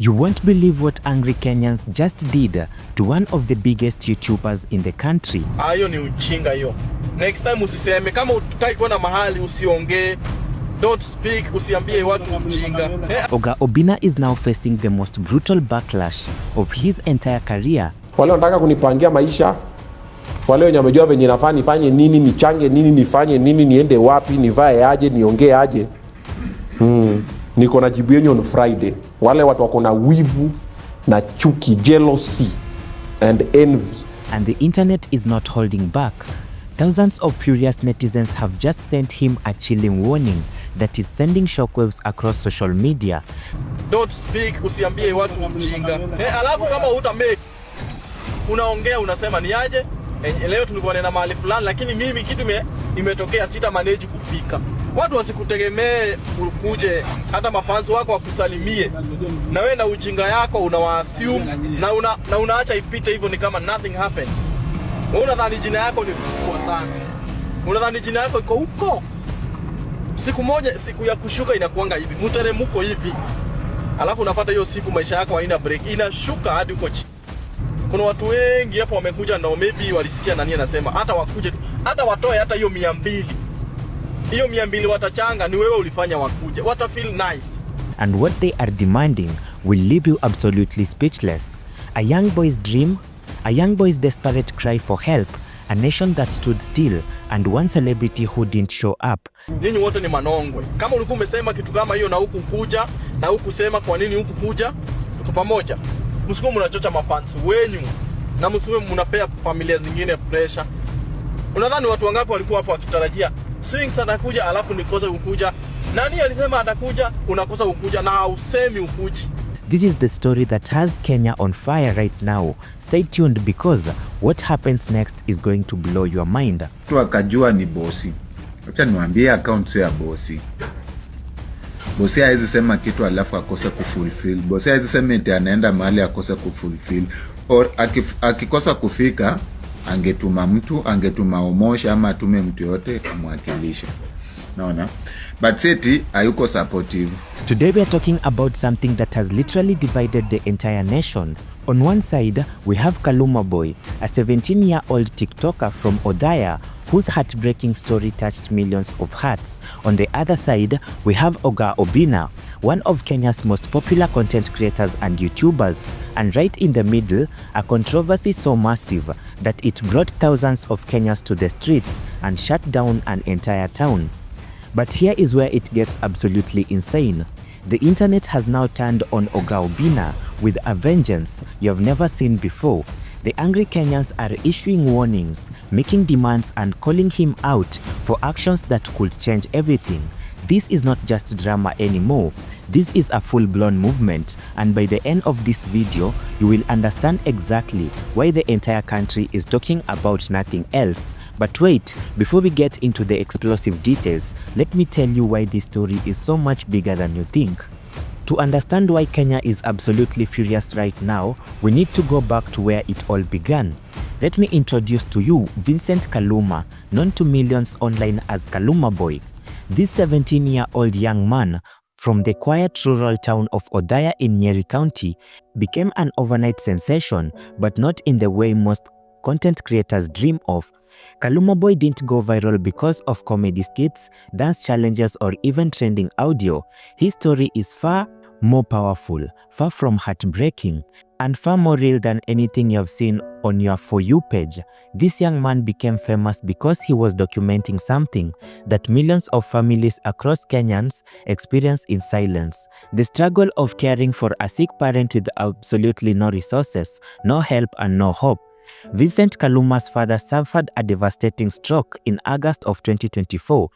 You won't believe what angry Kenyans just did to one of the biggest YouTubers in the country. Ayo ni ujinga hiyo. Next time usiseme, kama utaki kuona mahali usiongee. Don't speak, usiambie watu ujinga. Oga Obinna is now facing the most brutal backlash of his entire career. Wale wanataka kunipangia maisha, wale wenye wamejua venye nafaa nifanye nini, nichange nini, nifanye nini, niende wapi, nivae aje, niongee aje. Niko na jibu yenu on Friday. Wale watu wako na wivu na chuki, jealousy and envy. And the internet is not holding back. Thousands of furious netizens have just sent him a chilling warning that is sending shockwaves across social media. Don't speak, usiambie watu ujinga. Alafu kama utamake, unaongea unasema ni aje? Leo tulikuwa na mahali fulani lakini mimi kitu imetokea sita manage kufika. Watu wasikutegemee ukuje, hata mafans wako wakusalimie. Na wewe na ujinga yako unawaassume na unaacha ipite hivyo ni kama nothing happened. Unadhani jina yako ni kubwa sana. Unadhani jina yako iko huko. Siku moja, siku ya kushuka inakuanga hivi. Mteremko hivi. Alafu unapata hiyo siku maisha yako haina break. Inashuka hadi huko chini. Kuna watu wengi hapo wamekuja na maybe walisikia nani anasema hata wakuje hata watoe hata hiyo 200. Hiyo 200 watachanga ni wewe ulifanya wakuje. What feel nice. And what they are demanding will leave you absolutely speechless. A young boy's dream, a young boy's desperate cry for help, a nation that stood still, and one celebrity who didn't show up. Nyinyi wote ni manongwe. Kama ulikuwa umesema kitu kama hiyo na huku kuja na huku sema kwa nini huku kuja, tuko pamoja. Msikuwe mnachocha mafans wenyu na msikuwe mnapea familia zingine pressure. Unadhani watu wangapi walikuwa hapo wakitarajia Swings atakuja alafu nikosa ukuja? Nani alisema atakuja? Unakosa ukuja na usemi ukuji. This is the story that has Kenya on fire right now. Stay tuned because what happens next is going to blow your mind. Tu akajua ni bosi. Acha niwaambie account ya bosi. Bosi haizi sema kitu alafu akose kufulfill. Bosi haizi sema eti anaenda mahali akose kufulfill. Or akikosa kufika angetuma mtu, angetuma Omosha ama atume mtu yote kumwakilisha. Naona? But Seti hayuko supportive. Today we are talking about something that has literally divided the entire nation. On one side, we have Kaluma Boy, a 17-year-old TikToker from Othaya whose heartbreaking story touched millions of hearts. On the other side, we have Oga Obinna, one of Kenya's most popular content creators and YouTubers. And right in the middle, a controversy so massive that it brought thousands of Kenyans to the streets and shut down an entire town. But here is where it gets absolutely insane. The internet has now turned on Oga Obinna with a vengeance you have never seen before. The angry Kenyans are issuing warnings, making demands and calling him out for actions that could change everything. This is not just drama anymore. This is a full-blown movement, and by the end of this video, you will understand exactly why the entire country is talking about nothing else. But wait, before we get into the explosive details, let me tell you why this story is so much bigger than you think. To understand why Kenya is absolutely furious right now, we need to go back to where it all began. Let me introduce to you Vincent Kaluma, known to millions online as Kaluma Boy. This 17-year-old young man from the quiet rural town of Othaya in Nyeri County became an overnight sensation, but not in the way most content creators dream of. Kaluma Boy didn't go viral because of comedy skits, dance challenges, or even trending audio. His story is far more powerful, far from heartbreaking, and far more real than anything you've seen on your For You page. This young man became famous because he was documenting something that millions of families across Kenyans experience in silence. The struggle of caring for a sick parent with absolutely no resources, no help, and no hope. Vincent Kaluma's father suffered a devastating stroke in August of 2024.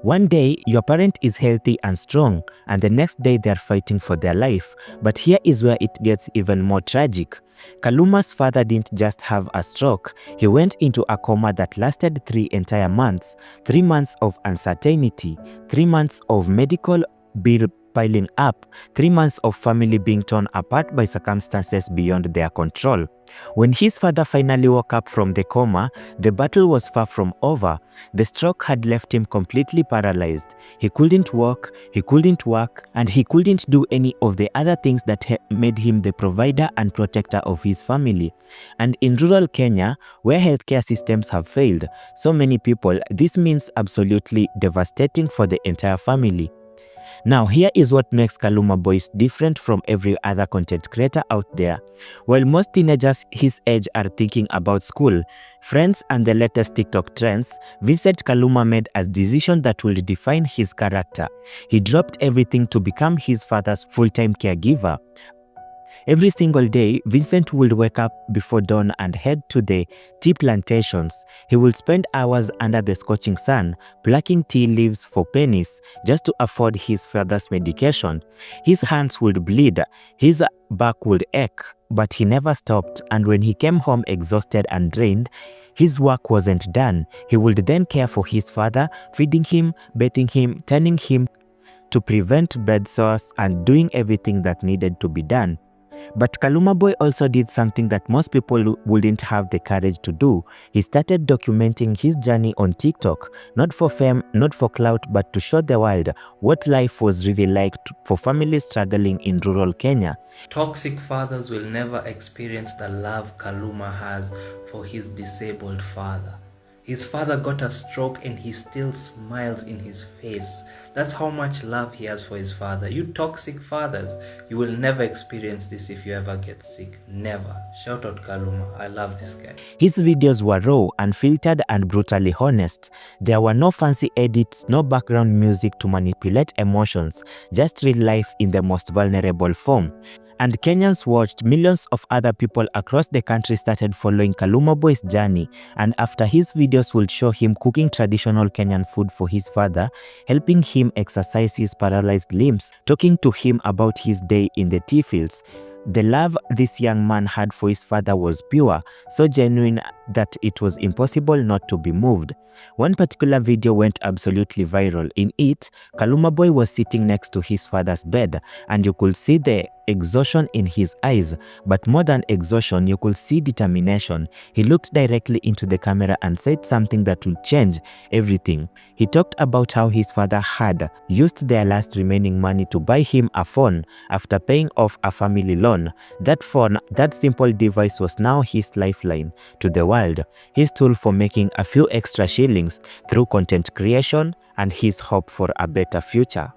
One day, your parent is healthy and strong, and the next day they are fighting for their life. But here is where it gets even more tragic. Kaluma's father didn't just have a stroke, he went into a coma that lasted 3 entire months. 3 months of uncertainty, 3 months of medical bill piling up, 3 months of family being torn apart by circumstances beyond their control. When his father finally woke up from the coma, the battle was far from over. The stroke had left him completely paralyzed. He couldn't walk, he couldn't work, and he couldn't do any of the other things that made him the provider and protector of his family. And in rural Kenya, where healthcare systems have failed so many people, this means absolutely devastating for the entire family. Now, here is what makes Kaluma Boy different from every other content creator out there. While most teenagers his age are thinking about school, friends, and the latest TikTok trends, Vincent Kaluma made a decision that will define his character. He dropped everything to become his father's full-time caregiver. Every single day, Vincent would wake up before dawn and head to the tea plantations. He would spend hours under the scorching sun, plucking tea leaves for pennies just to afford his father's medication. His hands would bleed, his back would ache, but he never stopped, and when he came home exhausted and drained, his work wasn't done. He would then care for his father, feeding him, bathing him, turning him to prevent bed sores, and doing everything that needed to be done. But Kaluma Boy also did something that most people wouldn't have the courage to do. He started documenting his journey on TikTok, not for fame, not for clout, but to show the world what life was really like for families struggling in rural Kenya. Toxic fathers will never experience the love Kaluma has for his disabled father. His father got a stroke and he still smiles in his face. That's how much love he has for his father. You toxic fathers, you will never experience this if you ever get sick. Never. Shout out Kaluma. I love this guy. His videos were raw, unfiltered, and brutally honest. There were no fancy edits, no background music to manipulate emotions, just real life in the most vulnerable form. And Kenyans watched. Millions of other people across the country started following Kaluma Boy's journey, and after his videos would show him cooking traditional Kenyan food for his father, helping him exercise his paralyzed limbs, talking to him about his day in the tea fields. The love this young man had for his father was pure, so genuine that it was impossible not to be moved. One particular video went absolutely viral. In it, Kaluma Boy was sitting next to his father's bed, and you could see the exhaustion in his eyes, but more than exhaustion, you could see determination. He looked directly into the camera and said something that would change everything. He talked about how his father had used their last remaining money to buy him a phone after paying off a family loan. That phone, that simple device, was now his lifeline to the world, his tool for making a few extra shillings through content creation, and his hope for a better future.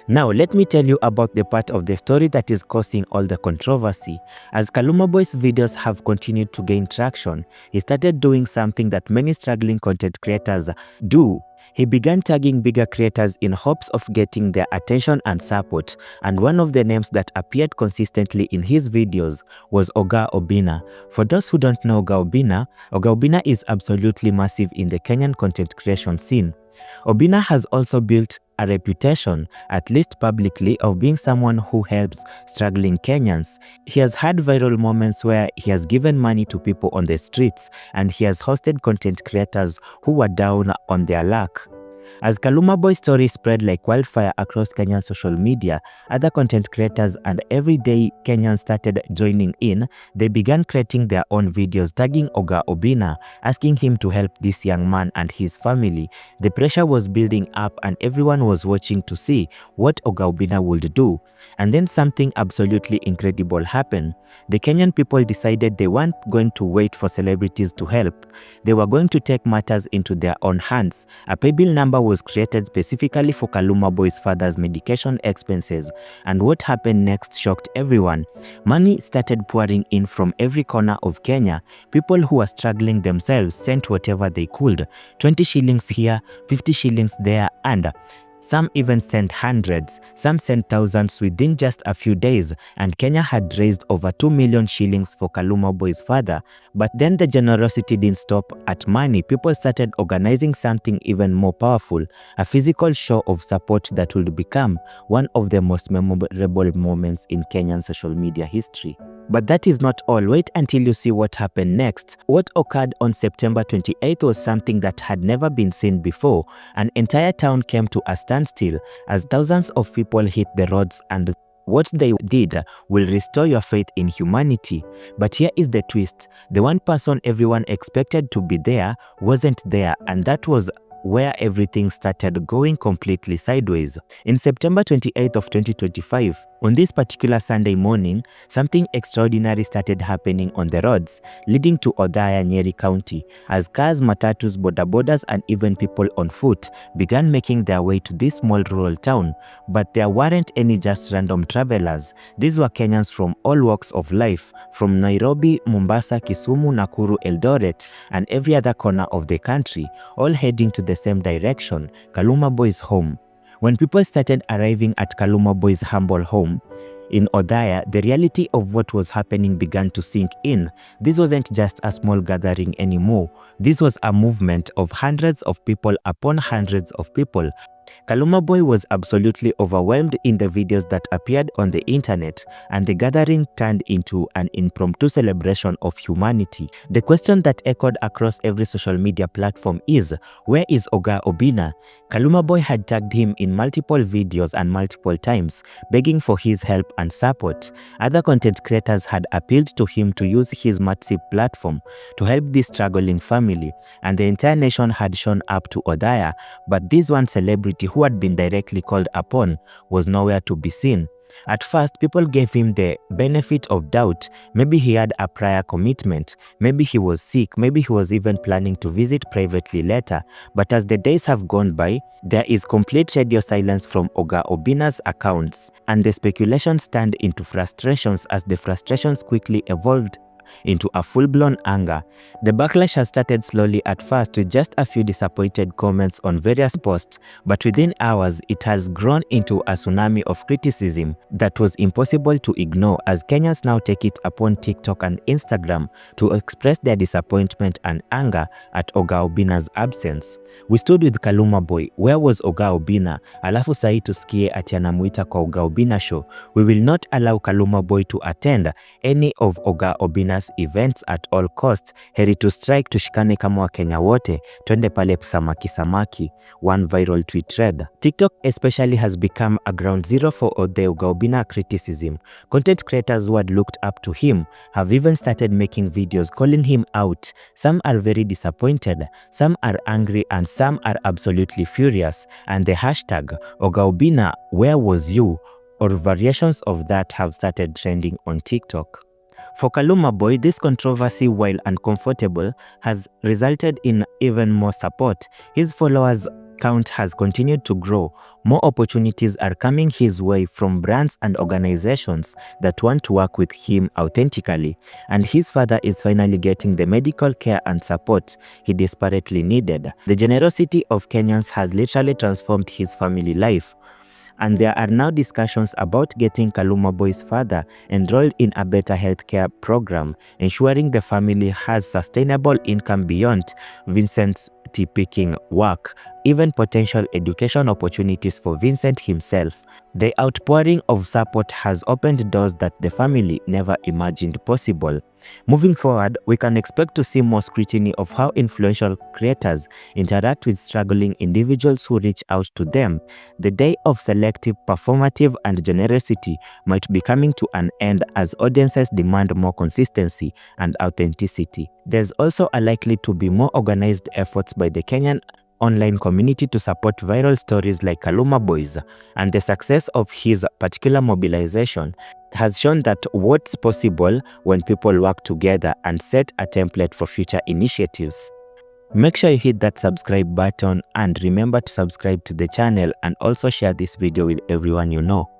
Now, let me tell you about the part of the story that is causing all the controversy. As Kaluma Boy's videos have continued to gain traction, he started doing something that many struggling content creators do. He began tagging bigger creators in hopes of getting their attention and support, and one of the names that appeared consistently in his videos was Oga Obinna. For those who don't know Oga Obinna is absolutely massive in the Kenyan content creation scene. Obinna has also built a reputation, at least publicly, of being someone who helps struggling Kenyans. He has had viral moments where he has given money to people on the streets, and he has hosted content creators who were down on their luck. As Kaluma Boy's story spread like wildfire across Kenyan social media, other content creators and everyday Kenyans started joining in. They began creating their own videos tagging Oga Obinna, asking him to help this young man and his family. The pressure was building up and everyone was watching to see what Oga Obinna would do. And then something absolutely incredible happened. The Kenyan people decided they weren't going to wait for celebrities to help. They were going to take matters into their own hands. A paybill number was created specifically for Kaluma Boy's father's medication expenses, and what happened next shocked everyone. Money started pouring in from every corner of Kenya. People who were struggling themselves sent whatever they could, 20 shillings here, 50 shillings there, and some even sent hundreds, some sent thousands within just a few days, and Kenya had raised over 2 million shillings for Kaluma Boy's father. But then the generosity didn't stop at money. People started organizing something even more powerful, a physical show of support that would become one of the most memorable moments in Kenyan social media history. But that is not all. Wait until you see what happened next. What occurred on September 28th was something that had never been seen before. An entire town came to a standstill as thousands of people hit the roads, and what they did will restore your faith in humanity. But here is the twist. The one person everyone expected to be there wasn't there, and that was where everything started going completely sideways. In September 28th of 2025, on this particular Sunday morning, something extraordinary started happening on the roads leading to Othaya, Nyeri County, as cars, matatus, bodabodas, and even people on foot began making their way to this small rural town. But there weren't any just random travelers. These were Kenyans from all walks of life, from Nairobi, Mombasa, Kisumu, Nakuru, Eldoret, and every other corner of the country, all heading to the same direction, Kaluma Boy's home. When people started arriving at Kaluma Boy's humble home in Othaya, the reality of what was happening began to sink in. This wasn't just a small gathering anymore. This was a movement of hundreds of people upon hundreds of people. Kaluma Boy was absolutely overwhelmed in the videos that appeared on the internet, and the gathering turned into an impromptu celebration of humanity. The question that echoed across every social media platform is, where is Oga Obinna? Kaluma Boy had tagged him in multiple videos and multiple times, begging for his help and support. Other content creators had appealed to him to use his massive platform to help this struggling family, and the entire nation had shown up to Othaya, but this one celebrity who had been directly called upon was nowhere to be seen. At first, people gave him the benefit of doubt. Maybe he had a prior commitment, maybe he was sick, maybe he was even planning to visit privately later. But as the days have gone by, there is complete radio silence from Oga Obinna's accounts, and the speculations turned into frustrations as the frustrations quickly evolved into a full-blown anger. The backlash has started slowly at first with just a few disappointed comments on various posts, but within hours it has grown into a tsunami of criticism that was impossible to ignore, as Kenyans now take it upon TikTok and Instagram to express their disappointment and anger at Oga Obinna's absence. We stood with Kaluma Boy. Where was Oga Obinna? Alafu sahi tusikie ati anamuita kwa Oga Obinna show. We will not allow Kaluma Boy to attend any of Oga Obinna's events at all costs. Heri to strike, tushikane kama Wakenya wote, twende pale samaki samaki. One viral tweet read. TikTok especially has become a ground zero for the Oga Obinna criticism. Content creators who had looked up to him have even started making videos calling him out. Some are very disappointed, some are angry, and some are absolutely furious. And the hashtag Oga Obinna, where was you? Or variations of that have started trending on TikTok. For Kaluma Boy, this controversy, while uncomfortable, has resulted in even more support. His followers count has continued to grow. More opportunities are coming his way from brands and organizations that want to work with him authentically. And his father is finally getting the medical care and support he desperately needed. The generosity of Kenyans has literally transformed his family life. And there are now discussions about getting Kaluma Boy's father enrolled in a better healthcare program, ensuring the family has sustainable income beyond Vincent's tea-picking work, even potential education opportunities for Vincent himself. The outpouring of support has opened doors that the family never imagined possible. Moving forward, we can expect to see more scrutiny of how influential creators interact with struggling individuals who reach out to them. The day of selective, performative, and generosity might be coming to an end as audiences demand more consistency and authenticity. There's also likely to be more organized efforts by the Kenyan online community to support viral stories like Kaluma Boy's, and the success of his particular mobilization has shown that what's possible when people work together and set a template for future initiatives. Make sure you hit that subscribe button and remember to subscribe to the channel, and also share this video with everyone you know.